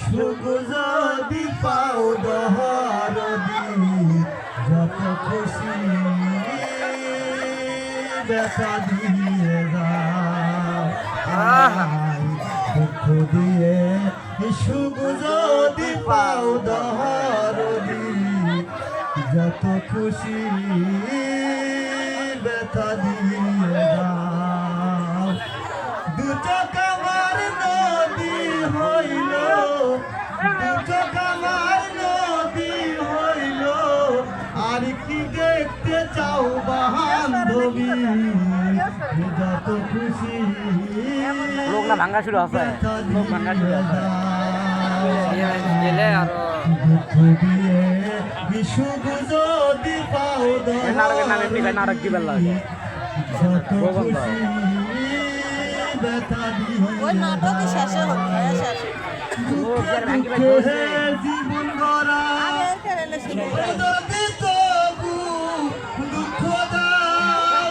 সুখ যদি পাও দহরদি যত খুশি ব্যথা দিয়ে দাও দুঃখ দিয়ে সুখ যদি পাও দহরদি যত খুশি ব্যথা দিয়ে দাও দু চোখ আমার নদী হইল দু চোখ আমার নদী হইল আর কি দেখতে চাও বান্ধবী যত খুশি লোক না ভাঙ্গা শুরু আছে লোক ভাঙ্গা শুরু আছে গেলে আর দুঃখ দিয়ে সুখ যদি পাও নাটকের নামে কি নাটক কি বেলা লাগে যত খুশি ব্যথা ওই নাটকই শেষে হচ্ছে শেষে জীবন গড়া দুঃখ দাও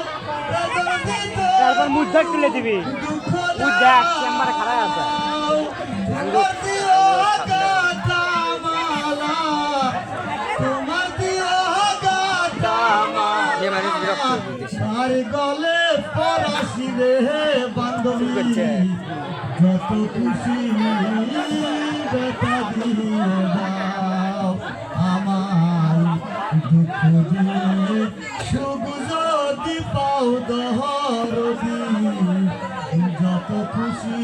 তারপর মুদ্রা তুলে দিবি মুদ্রা চেম্বারে খারাপ আছে আর গলে পরাশি রে বান্ধবী যত খুশি ব্যথা দিয়ে দাও আমার দুঃখ দিয়ে সুখ যদি পাও দহরদি যত খুশি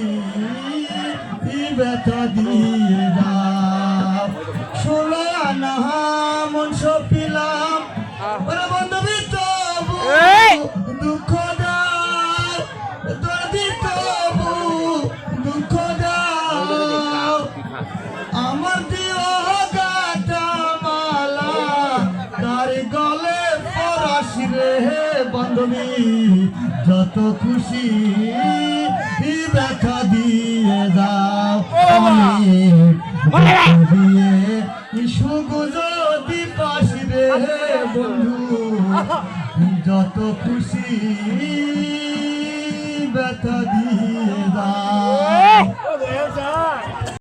ব্যথা দিয়ে দাও 16 আনা মন সপিলাম বান্ধবী তবু দুঃখ দাও দর্দি তবু দুঃখ দাও আমার দিও গাটা মালা তার গলে পরাশি রে বান্ধবী যত খুশি ব্যথা দিয়ে দাও দিয়ে সুখ যদি পাশি রে বন্ধু যত খুশি ব্যথা দিয়ে দাও